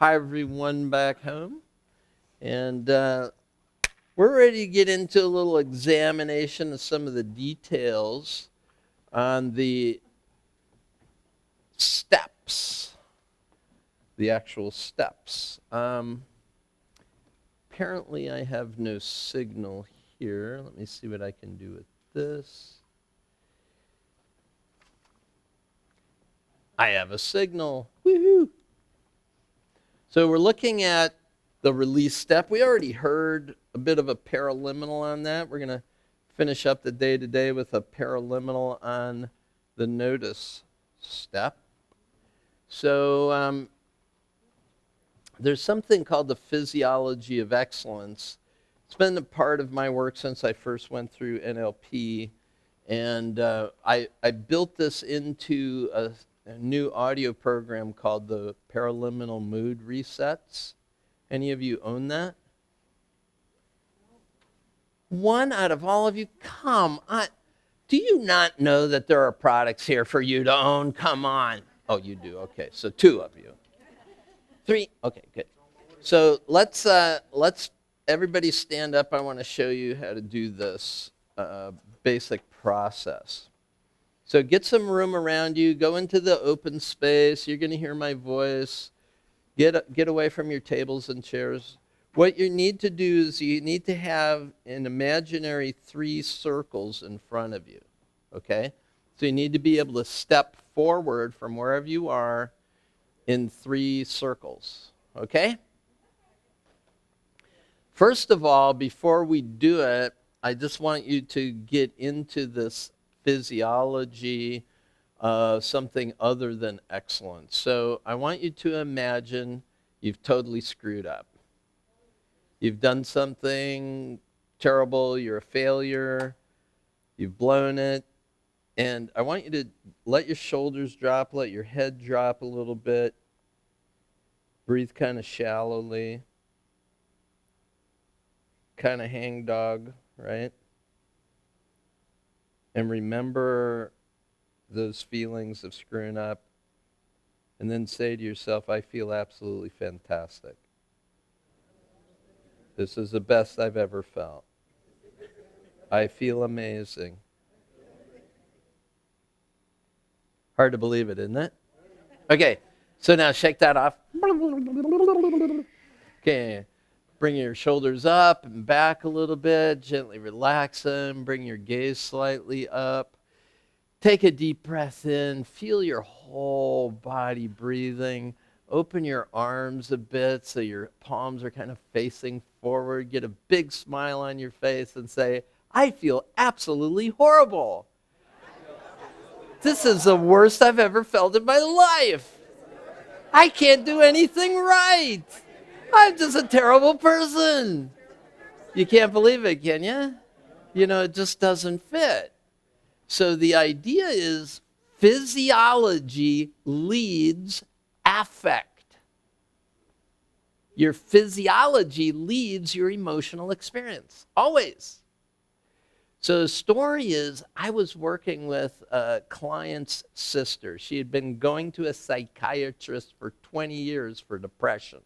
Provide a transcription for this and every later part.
Hi, everyone back home. And we're ready to get into a little examination of some of the details on the steps, the actual steps. Apparently, I have no signal here. Let me see what I can do with this. I have a signal. Woohoo! So we're looking at the release step. We already heard a bit of a paraliminal on that. We're going to finish up the day today with a paraliminal on the notice step. So there's something called the physiology of excellence. It's been a part of my work since I first went through NLP. And I built this into a new audio program called the Paraliminal Mood Resets. Any of you own that? One out of all of you? Come on. Do you not know that there are products here for you to own? Come on. Oh, you do. Okay, so two of you. Three. Okay, good. So let's everybody stand up. I want to show you how to do this basic process. So get some room around you. Go into the open space. You're going to hear my voice. Get away from your tables and chairs. What you need to do is you need to have an imaginary 3 circles in front of you, okay? So you need to be able to step forward from wherever you are in 3 circles, okay? First of all, before we do it, I just want you to get into this physiology of something other than excellence. So I want you to imagine you've totally screwed up. You've done something terrible, you're a failure, you've blown it, and I want you to let your shoulders drop, let your head drop a little bit, breathe kind of shallowly, kind of hang dog, right? And remember those feelings of screwing up, and then say to yourself, I feel absolutely fantastic. This is the best I've ever felt. I feel amazing. Hard to believe it, isn't it? Okay, so now shake that off. Okay, bring your shoulders up and back a little bit. Gently relax them. Bring your gaze slightly up. Take a deep breath in. Feel your whole body breathing. Open your arms a bit so your palms are kind of facing forward. Get a big smile on your face and say, I feel absolutely horrible. This is the worst I've ever felt in my life. I can't do anything right. I'm just a terrible person. You can't believe it, can you? You know, it just doesn't fit. So the idea is physiology leads affect. Your physiology leads your emotional experience, always. So the story is, I was working with a client's sister. She had been going to a psychiatrist for 20 years for depression.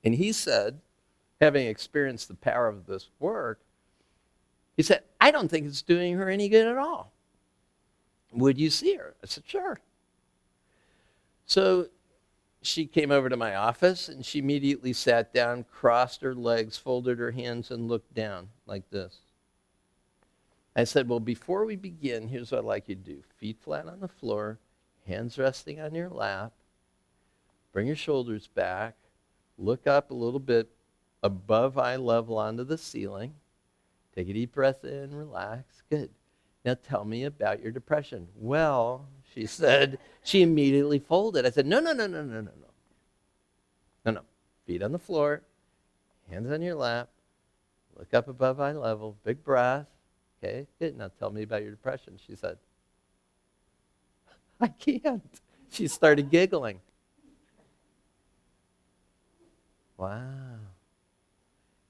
And he said, having experienced the power of this work, he said, I don't think it's doing her any good at all. Would you see her? I said, sure. So she came over to my office, and she immediately sat down, crossed her legs, folded her hands, and looked down like this. I said, well, before we begin, here's what I'd like you to do. Feet flat on the floor, hands resting on your lap. Bring your shoulders back. Look up a little bit above eye level onto the ceiling. Take a deep breath in, relax. Good. Now tell me about your depression. Well, she said, she immediately folded. I said, no. Feet on the floor, hands on your lap, look up above eye level, big breath. Okay, good. Now tell me about your depression. She said, I can't. She started giggling. Wow.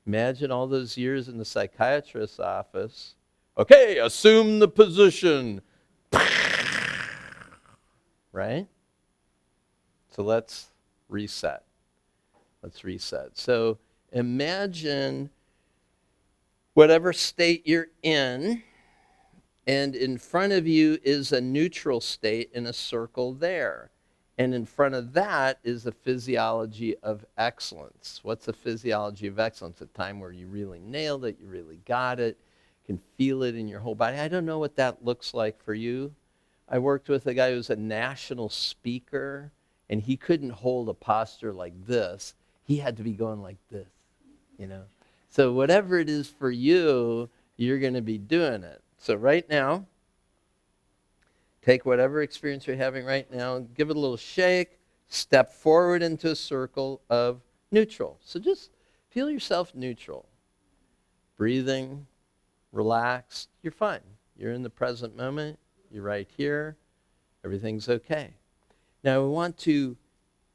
Imagine all those years in the psychiatrist's office. Okay, assume the position. Right? So let's reset. Let's reset. So imagine whatever state you're in, and in front of you is a neutral state in a circle there. And in front of that is the physiology of excellence. What's the physiology of excellence? A time where you really nailed it, you really got it, can feel it in your whole body. I don't know what that looks like for you. I worked with a guy who was a national speaker, and he couldn't hold a posture like this. He had to be going like this, you know. So whatever it is for you, you're going to be doing it. So right now, take whatever experience you're having right now, give it a little shake, step forward into a circle of neutral. So just feel yourself neutral. Breathing, relaxed, you're fine. You're in the present moment, you're right here, everything's okay. Now we want to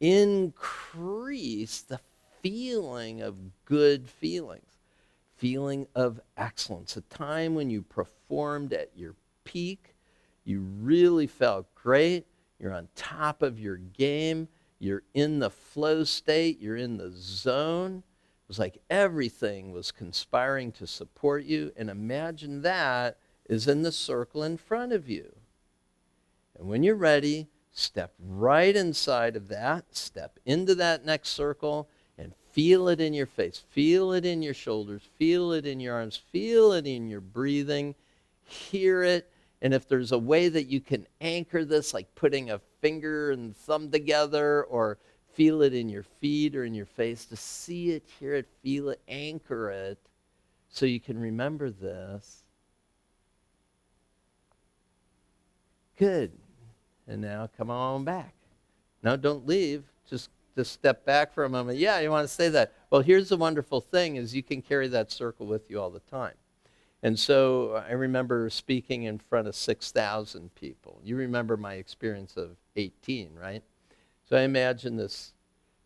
increase the feeling of good feelings. Feeling of excellence, a time when you performed at your peak, you really felt great, you're on top of your game, you're in the flow state, you're in the zone. It was like everything was conspiring to support you, and imagine that is in the circle in front of you. And when you're ready, step right inside of that, step into that next circle, and feel it in your face, feel it in your shoulders, feel it in your arms, feel it in your breathing, hear it. And if there's a way that you can anchor this, like putting a finger and thumb together, or feel it in your feet or in your face, to see it, hear it, feel it, anchor it, so you can remember this. Good. And now come on back. Now don't leave, just step back for a moment. Yeah, you want to say that. Well, here's the wonderful thing is you can carry that circle with you all the time. And so I remember speaking in front of 6,000 people. You remember my experience of 18, right? So I imagine this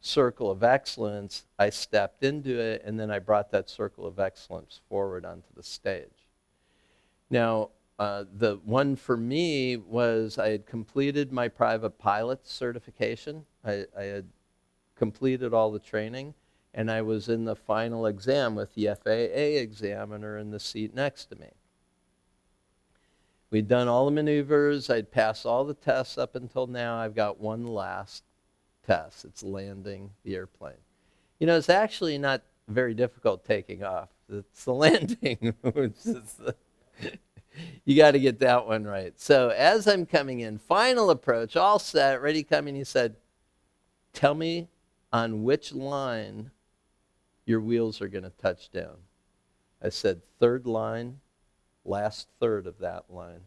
circle of excellence. I stepped into it, and then I brought that circle of excellence forward onto the stage. Now, the one for me was I had completed my private pilot certification. I had completed all the training, and I was in the final exam with the FAA examiner in the seat next to me. We'd done all the maneuvers. I'd passed all the tests up until now. I've got one last test. It's landing the airplane. You know, it's actually not very difficult taking off. It's the landing. You got to get that one right. So as I'm coming in, final approach, all set, ready coming, he said, tell me on which line your wheels are going to touch down. I said, third line, last third of that line.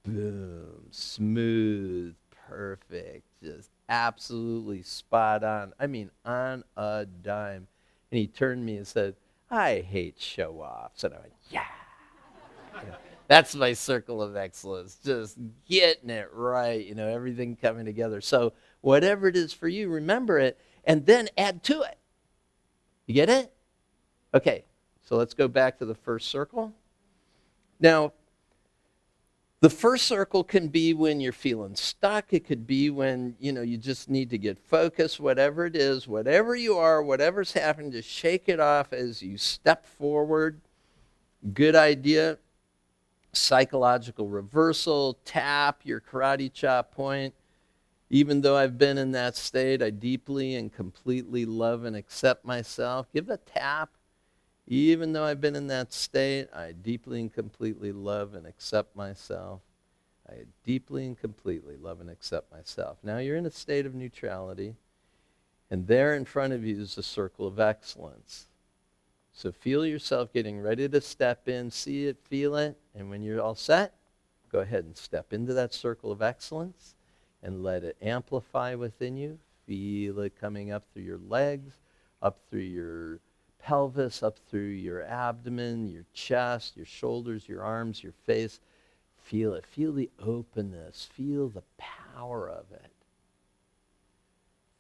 Boom, smooth, perfect, just absolutely spot on. I mean, on a dime. And he turned to me and said, I hate show-offs. And I went, yeah. That's my circle of excellence, just getting it right, everything coming together. So whatever it is for you, remember it, and then add to it. You get it? Okay, so let's go back to the first circle. Now, the first circle can be when you're feeling stuck. It could be when, you just need to get focused, whatever it is, whatever you are, whatever's happening, just shake it off as you step forward. Good idea. Psychological reversal, tap your karate chop point. Even though I've been in that state, I deeply and completely love and accept myself. Give a tap. Even though I've been in that state, I deeply and completely love and accept myself. I deeply and completely love and accept myself. Now you're in a state of neutrality, and there in front of you is a circle of excellence. So feel yourself getting ready to step in, see it, feel it, and when you're all set, go ahead and step into that circle of excellence and let it amplify within you. Feel it coming up through your legs, up through your pelvis, up through your abdomen, your chest, your shoulders, your arms, your face. Feel it. Feel the openness. Feel the power of it.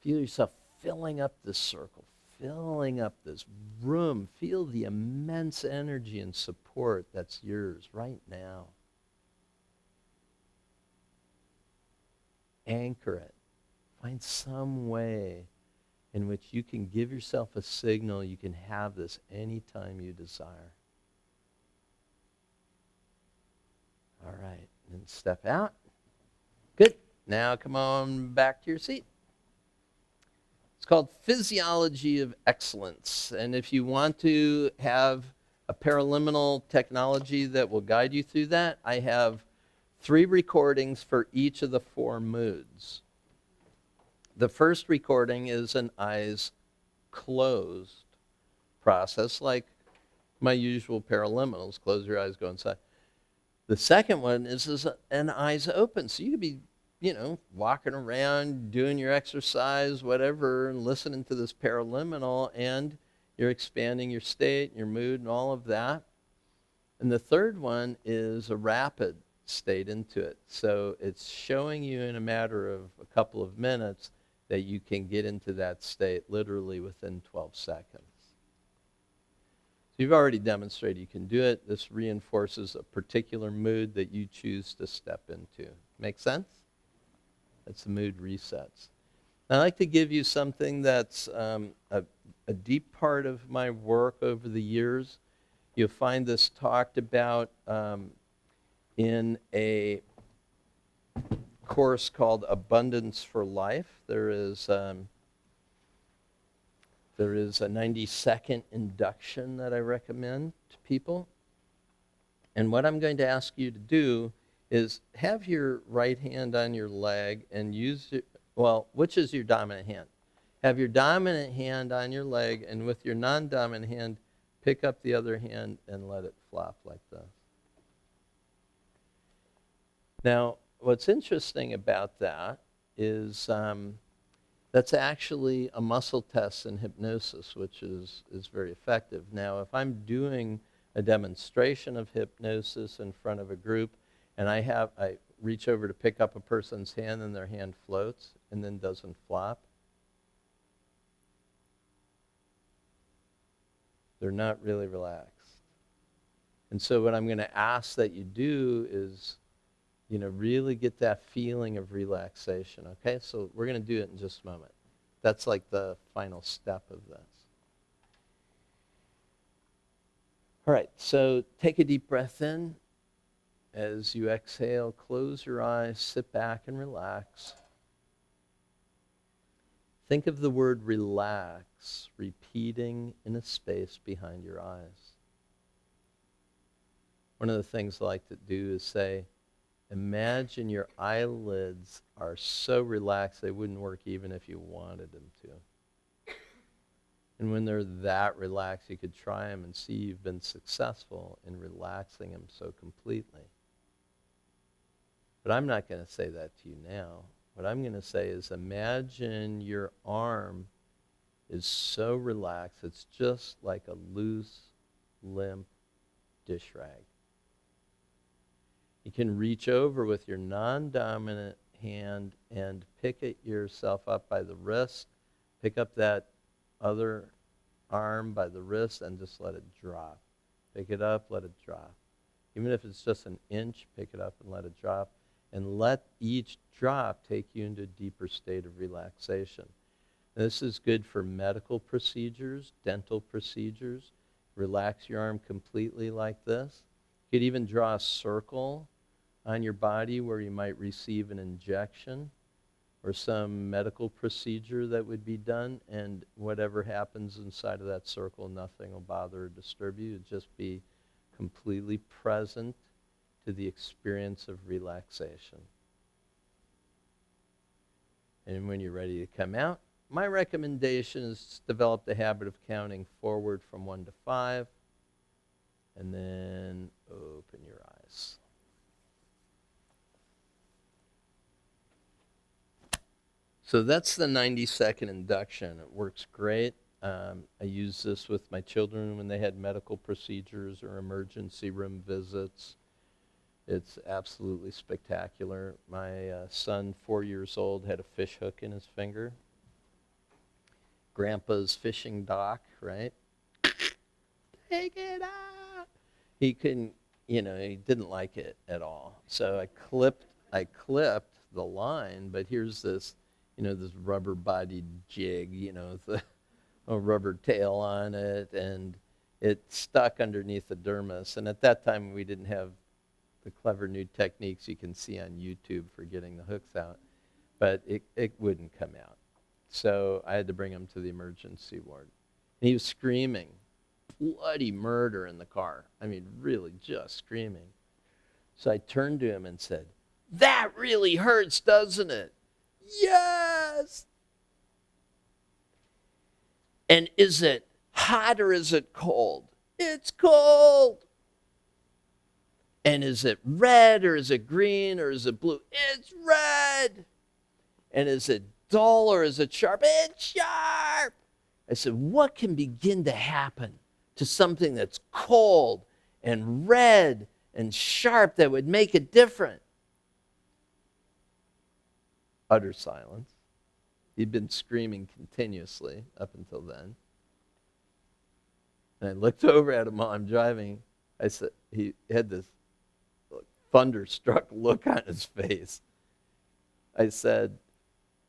Feel yourself filling up this circle, filling up this room. Feel the immense energy and support that's yours right now. Anchor it. Find some way in which you can give yourself a signal you can have this anytime you desire. All right, and step out. Good. Now come on back to your seat. It's called Physiology of Excellence. And if you want to have a paraliminal technology that will guide you through that, I have 3 recordings for each of the 4 moods. The first recording is an eyes closed process, like my usual paraliminals. Close your eyes, go inside. The second one is an eyes open. So you could be, walking around, doing your exercise, whatever, and listening to this paraliminal, and you're expanding your state, your mood, and all of that. And the third one is a rapid state into it. So it's showing you in a matter of a couple of minutes that you can get into that state literally within 12 seconds. So you've already demonstrated you can do it. This reinforces a particular mood that you choose to step into. Make sense? That's the mood resets. I'd like to give you something that's a deep part of my work over the years. You'll find this talked about in a course called Abundance for Life. There is a 90-second induction that I recommend to people. And what I'm going to ask you to do is have your right hand on your leg and use it, which is your dominant hand? Have your dominant hand on your leg, and with your non-dominant hand, pick up the other hand and let it flop like this. Now, what's interesting about that is that's actually a muscle test in hypnosis, which is very effective. Now, if I'm doing a demonstration of hypnosis in front of a group, and I reach over to pick up a person's hand and their hand floats and then doesn't flop, they're not really relaxed. And so what I'm going to ask that you do is, really get that feeling of relaxation, okay? So we're going to do it in just a moment. That's like the final step of this. All right, so take a deep breath in. As you exhale, close your eyes, sit back and relax. Think of the word relax repeating in a space behind your eyes. One of the things I like to do is say, imagine your eyelids are so relaxed they wouldn't work even if you wanted them to. And when they're that relaxed, you could try them and see you've been successful in relaxing them so completely. But I'm not going to say that to you now. What I'm going to say is imagine your arm is so relaxed, it's just like a loose, limp dish rag. You can reach over with your non-dominant hand and pick yourself up by the wrist, pick up that other arm by the wrist and just let it drop. Pick it up, let it drop. Even if it's just an inch, pick it up and let it drop. And let each drop take you into a deeper state of relaxation. This is good for medical procedures, dental procedures. Relax your arm completely like this. You could even draw a circle on your body where you might receive an injection or some medical procedure that would be done, and whatever happens inside of that circle, nothing will bother or disturb you. You'll just be completely present to the experience of relaxation. And when you're ready to come out, my recommendation is to develop the habit of counting forward from 1 to 5, and then open your eyes. So that's the 90-second induction. It works great. I use this with my children when they had medical procedures or emergency room visits. It's absolutely spectacular. My son, 4 years old, had a fish hook in his finger. Grandpa's fishing dock, right? Take it out! He couldn't, he didn't like it at all. So I clipped the line, but here's this this rubber-bodied jig, with a rubber tail on it, and it stuck underneath the dermis. And at that time, we didn't have the clever new techniques you can see on YouTube for getting the hooks out, but it wouldn't come out. So I had to bring him to the emergency ward. And he was screaming, bloody murder in the car. I mean, really just screaming. So I turned to him and said, "That really hurts, doesn't it?" "Yes." "And is it hot or is it cold?" "It's cold." "And is it red or is it green or is it blue?" "It's red." "And is it dull or is it sharp?" "It's sharp." I said, what can begin to happen to something that's cold and red and sharp that would make it different? Utter silence. He'd been screaming continuously up until then. And I looked over at him while I'm driving. I said, he had this thunderstruck look on his face. I said,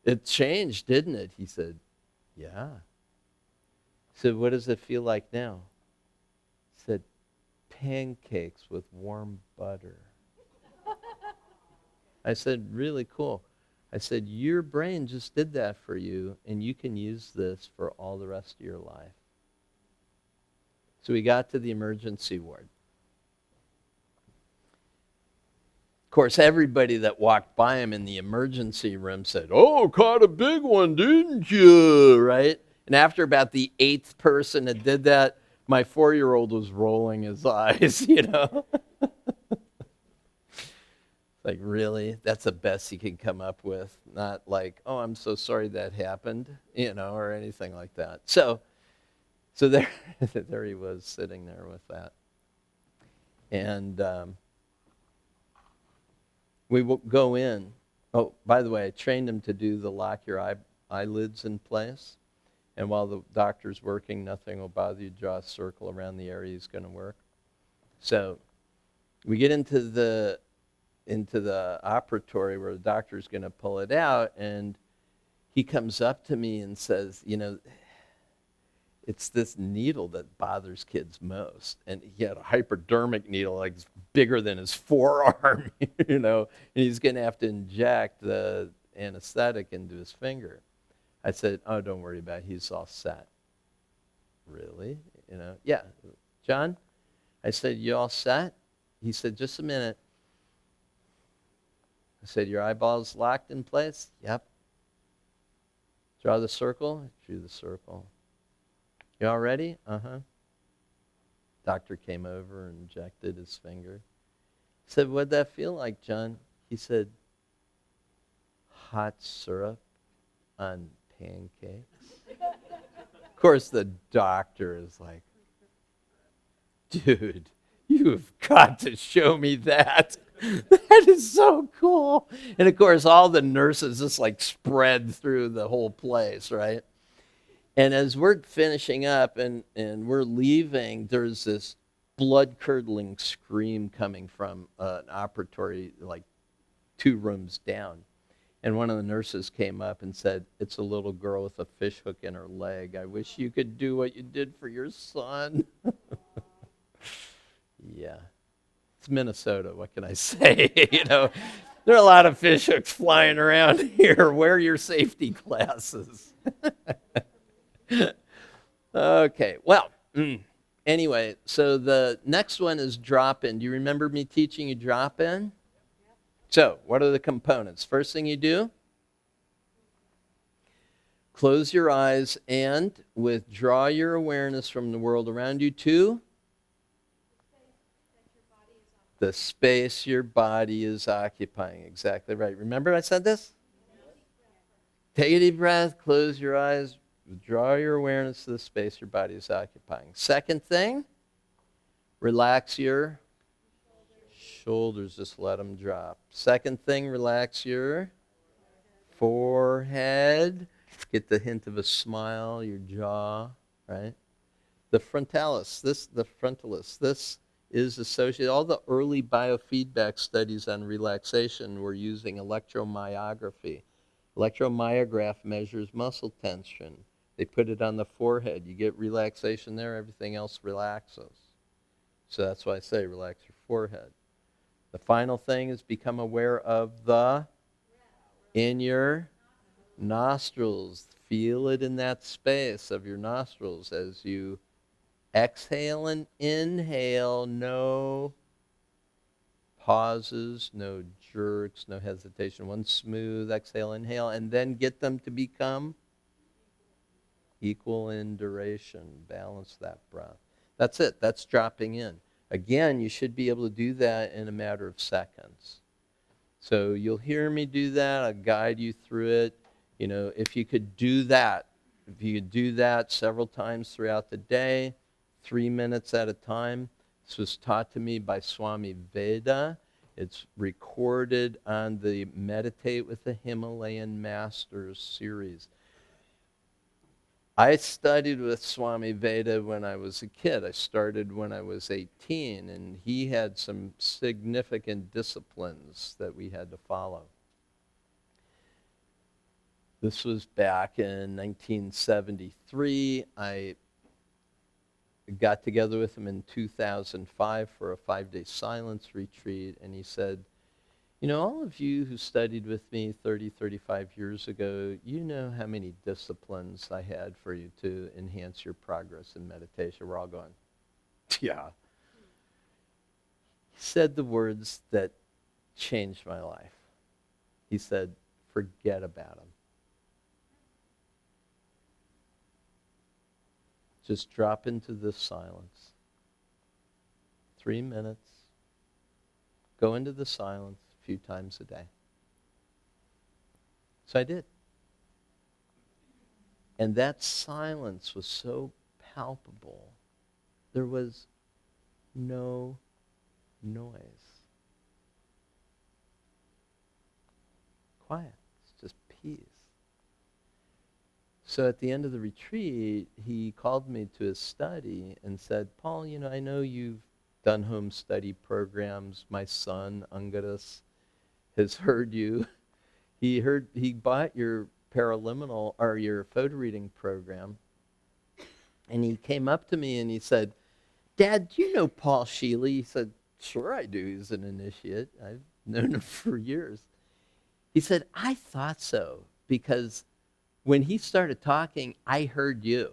"It changed, didn't it?" He said, "Yeah." I said, "What does it feel like now?" He said, "Pancakes with warm butter." I said, "Really cool." I said, "Your brain just did that for you, and you can use this for all the rest of your life." So we got to the emergency ward. Of course, everybody that walked by him in the emergency room said, "Oh, caught a big one, didn't you?" Right? And after about the 8th person that did that, my 4-year-old was rolling his eyes, Like, really? That's the best he can come up with? Not like, "Oh, I'm so sorry that happened," or anything like that. So there, there he was sitting there with that. And we will go in. Oh, by the way, I trained him to do the lock your eyelids in place. And while the doctor's working, nothing will bother you. Draw a circle around the area he's going to work. So we get into the operatory where the doctor's going to pull it out, and he comes up to me and says, "It's this needle that bothers kids most." And he had a hypodermic needle, like bigger than his forearm, and he's going to have to inject the anesthetic into his finger. I said, "Oh, don't worry about it. He's all set." "Really?" "Yeah." "John," I said, "you all set?" He said, "Just a minute." I said, "Your eyeballs locked in place?" "Yep." "Draw the circle?" I drew the circle. "You all ready?" "Uh-huh." Doctor came over and injected his finger. I said, "What'd that feel like, John?" He said, "Hot syrup on pancakes." Of course, the doctor is like, "Dude, you've got to show me that. That is so cool." And of course, all the nurses just like spread through the whole place, right? And as we're finishing up and we're leaving, there's this blood-curdling scream coming from an operatory like 2 rooms down. And one of the nurses came up and said, "It's a little girl with a fish hook in her leg. I wish you could do what you did for your son." Yeah. It's Minnesota. What can I say? There are a lot of fish hooks flying around here. Wear your safety glasses. Okay. Well, anyway, so the next one is drop-in. Do you remember me teaching you drop-in? So, what are the components? First thing you do, close your eyes and withdraw your awareness from the world around you to the space your body is occupying. Exactly right. Remember I said this? Take a deep breath, close your eyes, withdraw your awareness to the space your body is occupying. Second thing, relax your shoulders, just let them drop. Second thing, relax your forehead. Get the hint of a smile, your jaw, right? The frontalis, this is associated, all the early biofeedback studies on relaxation were using electromyography. Electromyograph measures muscle tension. They put it on the forehead. You get relaxation there, everything else relaxes. So that's why I say relax your forehead. The final thing is become aware of the in your nostrils. Feel it in that space of your nostrils as you exhale and inhale. No pauses, no jerks, no hesitation. One smooth exhale, inhale, and then get them to become equal in duration. Balance that breath. That's it. That's dropping in. Again, you should be able to do that in a matter of seconds. So you'll hear me do that. I'll guide you through it. You know, if you could do that, several times throughout the day, 3 minutes at a time. This was taught to me by Swami Veda. It's recorded on the Meditate with the Himalayan Masters series. I studied with Swami Veda when I was a kid. I started when I was 18, and he had some significant disciplines that we had to follow. This was back in 1973. I got together with him in 2005 for a 5-day silence retreat, and he said, you know, all of you who studied with me 30, 35 years ago, you know how many disciplines I had for you to enhance your progress in meditation. We're all going, yeah. He said the words that changed my life. He said, forget about them. Just drop into this silence. 3 minutes. Go into the silence a few times a day. So I did. And that silence was so palpable. There was no noise. Quiet. It's just peace. So at the end of the retreat, he called me to his study and said, Paul, you know, I know you've done home study programs. My son, Angaras, has heard you. He bought your paraliminal or your photo reading program. And he came up to me and he said, Dad, do you know Paul Sheely? He said, sure I do. He's an initiate. I've known him for years. He said, I thought so, because when he started talking, I heard you.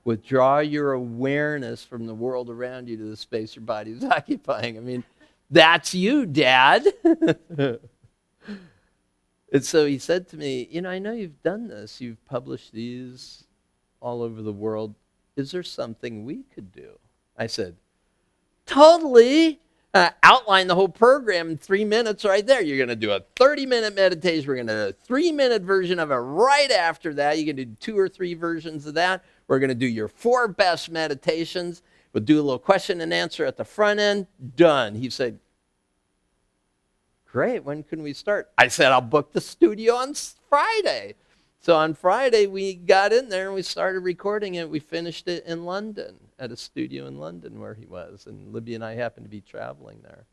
Withdraw your awareness from the world around you to the space your body is occupying. I mean, that's you, Dad. And so he said to me, you know, I know you've done this. You've published these all over the world. Is there something we could do? I said, totally. Outline the whole program in 3 minutes right there. You're going to do a 30-minute meditation. We're going to do a 3-minute version of it right after that. You can do 2 or 3 versions of that. We're going to do your 4 best meditations. We'll do a little question and answer at the front end. Done. He said, great. When can we start? I said, I'll book the studio on Friday. So on Friday, we got in there and we started recording it. We finished it in London, at a studio in London where he was. And Libby and I happened to be traveling there.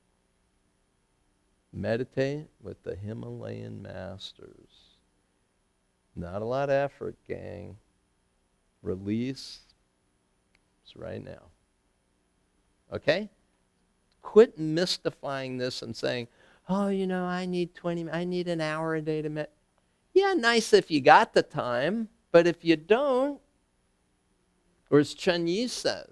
Meditate with the Himalayan Masters. Not a lot of effort, gang. Release. It's right now. Okay? Quit mystifying this and saying, oh, you know, I need an hour a day to meditate. Yeah, nice if you got the time, but if you don't, or as Chun Yi says,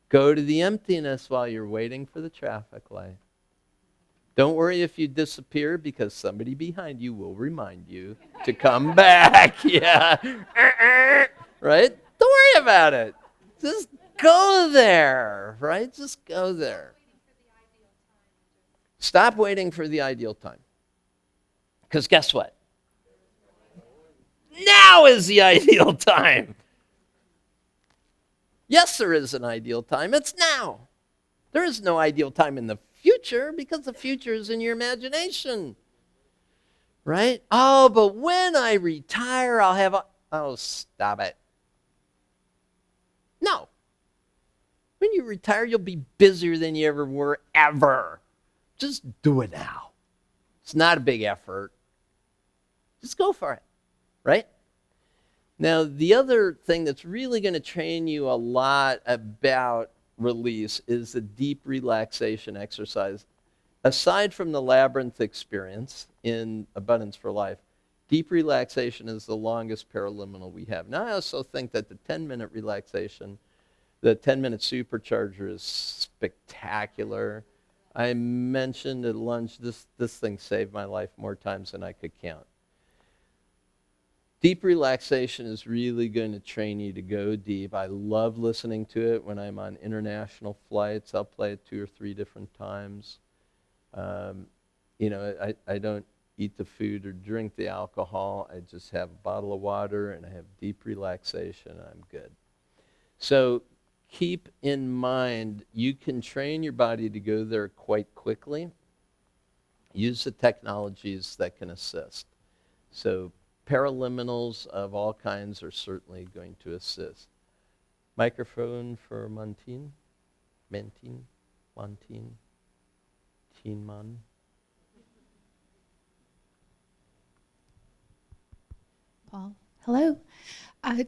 go to the emptiness while you're waiting for the traffic light. Don't worry if you disappear, because somebody behind you will remind you to come back. Yeah. Right? Don't worry about it. Just go there, right? Just go there. Stop waiting for the ideal time. Because guess what? Now is the ideal time. Yes, there is an ideal time. It's now. There is no ideal time in the future, because the future is in your imagination. Right? Oh, but when I retire, I'll have a... Oh, stop it. No. When you retire, you'll be busier than you ever were, ever. Just do it now. It's not a big effort. Just go for it, right? Now, the other thing that's really going to train you a lot about release is the deep relaxation exercise. Aside from the labyrinth experience in Abundance for Life, deep relaxation is the longest paraliminal we have. Now, I also think that the 10-minute relaxation, the 10-minute supercharger is spectacular. I mentioned at lunch, this thing saved my life more times than I could count. Deep relaxation is really going to train you to go deep. I love listening to it when I'm on international flights. I'll play it 2 or 3 different times. I don't eat the food or drink the alcohol. I just have a bottle of water and I have deep relaxation and I'm good. So keep in mind, you can train your body to go there quite quickly. Use the technologies that can assist. So paraliminals of all kinds are certainly going to assist. Microphone for Montine. Teenman. Paul. Hello.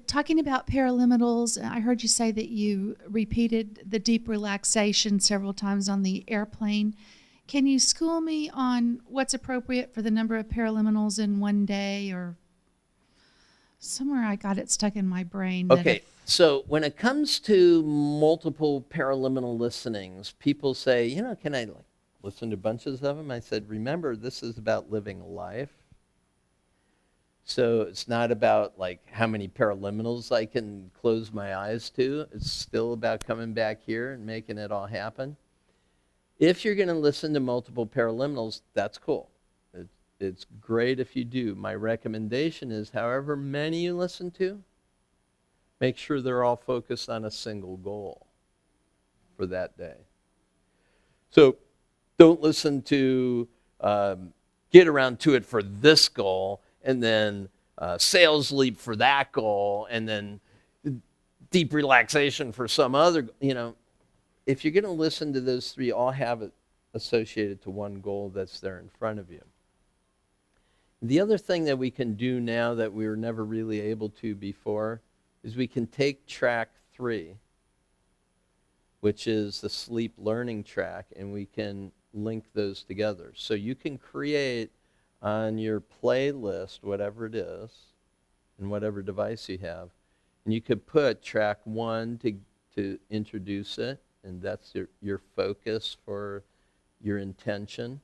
Talking about paraliminals, I heard you say that you repeated the deep relaxation several times on the airplane. Can you school me on what's appropriate for the number of paraliminals in one day, or somewhere I got it stuck in my brain? Okay, so when it comes to multiple paraliminal listenings, people say, can I listen to bunches of them? I said, remember, this is about living life. So it's not about how many paraliminals I can close my eyes to. It's still about coming back here and making it all happen. If you're going to listen to multiple paraliminals, that's cool. It's great if you do. My recommendation is however many you listen to, make sure they're all focused on a single goal for that day. So don't listen to get around to it for this goal, and then sales leap for that goal, and then deep relaxation for some other, If you're going to listen to those 3, all have it associated to one goal that's there in front of you. The other thing that we can do now that we were never really able to before is we can take track 3, which is the sleep learning track, and we can link those together. So you can create on your playlist, whatever it is, and whatever device you have, and you could put track 1 to introduce it, and that's your focus for your intention.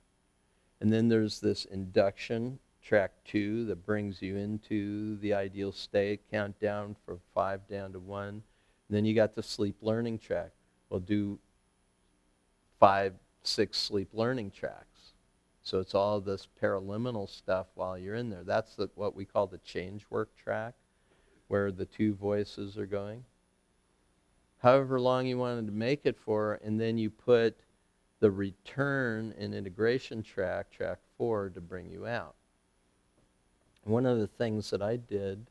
And then there's this induction, track 2, that brings you into the ideal state, count down from 5 down to 1. And then you got the sleep learning track. We'll do 5, 6 sleep learning tracks. So it's all this paraliminal stuff while you're in there. That's what we call the change work track, where the 2 voices are going. However long you wanted to make it for, and then you put the return and integration track, track 4, to bring you out. One of the things that I did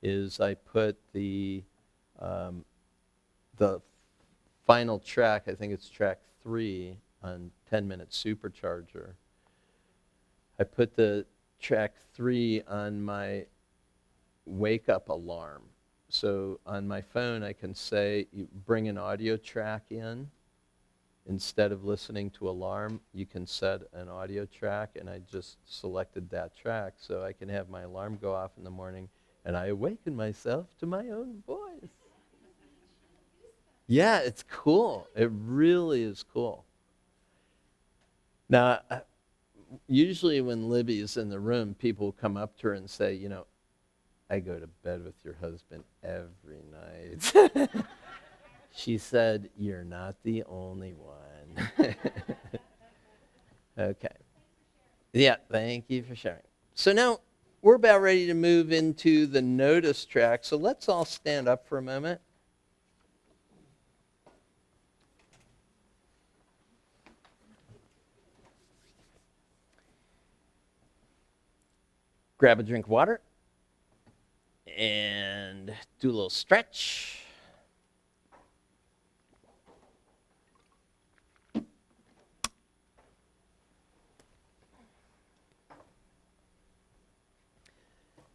is I put the final track, I think it's track 3 on 10-minute supercharger. I put the track 3 on my wake up alarm. So on my phone, I can say, you bring an audio track in. Instead of listening to alarm, you can set an audio track, and I just selected that track so I can have my alarm go off in the morning, and I awaken myself to my own voice. Yeah, it's cool. It really is cool. Now, usually when Libby is in the room, people come up to her and say, I go to bed with your husband every night. She said, you're not the only one. Okay. Yeah, thank you for sharing. So now we're about ready to move into the notice track. So let's all stand up for a moment. Grab a drink of water and do a little stretch.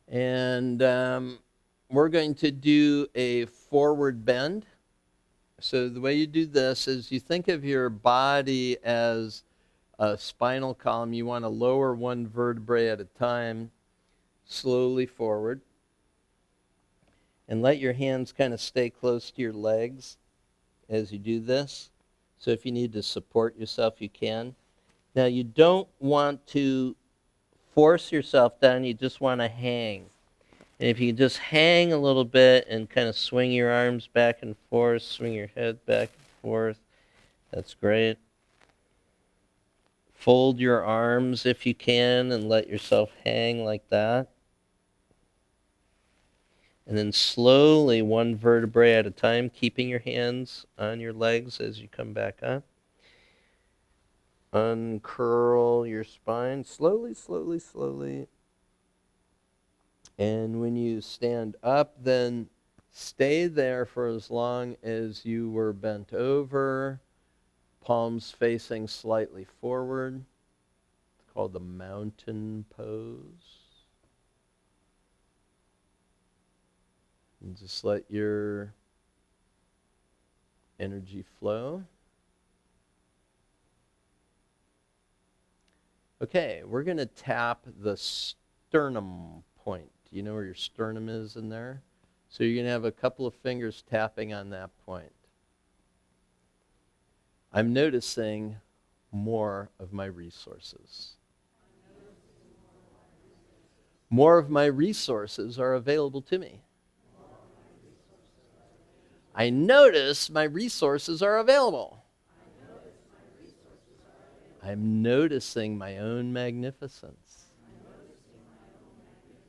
And we're going to do a forward bend. So the way you do this is you think of your body as a spinal column. You want to lower one vertebrae at a time, slowly forward. And let your hands kind of stay close to your legs as you do this. So if you need to support yourself, you can. Now you don't want to force yourself down, you just want to hang. And if you can just hang a little bit and kind of swing your arms back and forth, swing your head back and forth, that's great. Fold your arms if you can and let yourself hang like that. And then slowly, one vertebrae at a time, keeping your hands on your legs as you come back up. Uncurl your spine slowly, slowly, slowly. And when you stand up, then stay there for as long as you were bent over, palms facing slightly forward. It's called the mountain pose. And just let your energy flow. Okay, we're going to tap the sternum point. Do you know where your sternum is in there? So you're going to have a couple of fingers tapping on that point. I'm noticing more of my resources. More of my resources are available to me. I notice my resources are available. I'm noticing my own magnificence.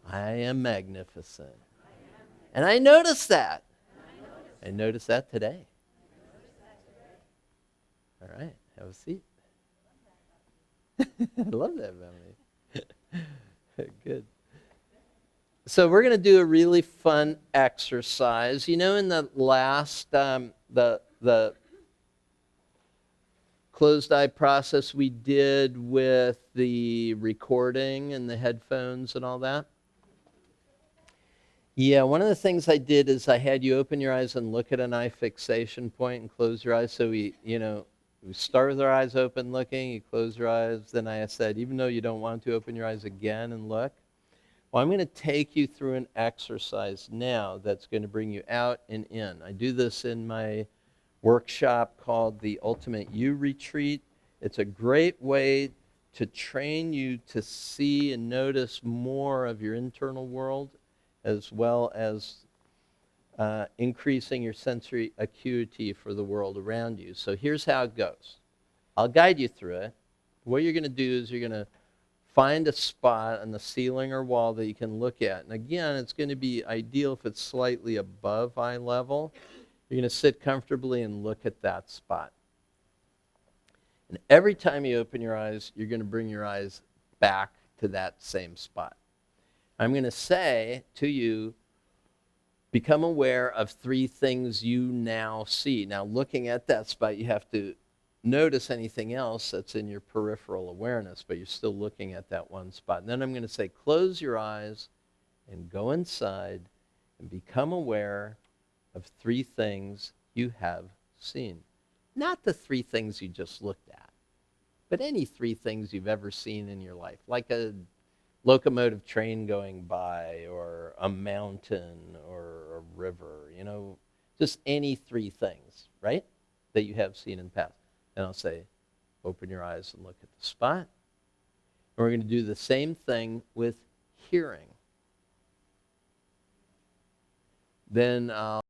I am magnificent. And I notice that. I notice that today. All right, have a seat. I love that, Melanie. Good. So we're going to do a really fun exercise. You know, in the last, the closed eye process we did with the recording and the headphones and all that? Yeah, one of the things I did is I had you open your eyes and look at an eye fixation point and close your eyes. So we start with our eyes open looking, you close your eyes. Then I said, even though you don't want to, open your eyes again and look. Well, I'm going to take you through an exercise now that's going to bring you out and in. I do this in my workshop called the Ultimate You Retreat. It's a great way to train you to see and notice more of your internal world, as well as increasing your sensory acuity for the world around you. So here's how it goes. I'll guide you through it. What you're going to do is you're going to find a spot on the ceiling or wall that you can look at. And again, it's going to be ideal if it's slightly above eye level. You're going to sit comfortably and look at that spot. And every time you open your eyes, you're going to bring your eyes back to that same spot. I'm going to say to you, become aware of 3 things you now see. Now, looking at that spot, you have to notice anything else that's in your peripheral awareness, but you're still looking at that one spot. And then I'm going to say, close your eyes and go inside and become aware of 3 things you have seen. Not the 3 things you just looked at, but any 3 things you've ever seen in your life, like a locomotive train going by, or a mountain, or a river, just any 3 things, right, that you have seen in the past. And I'll say, open your eyes and look at the spot. And we're going to do the same thing with hearing. Then I'll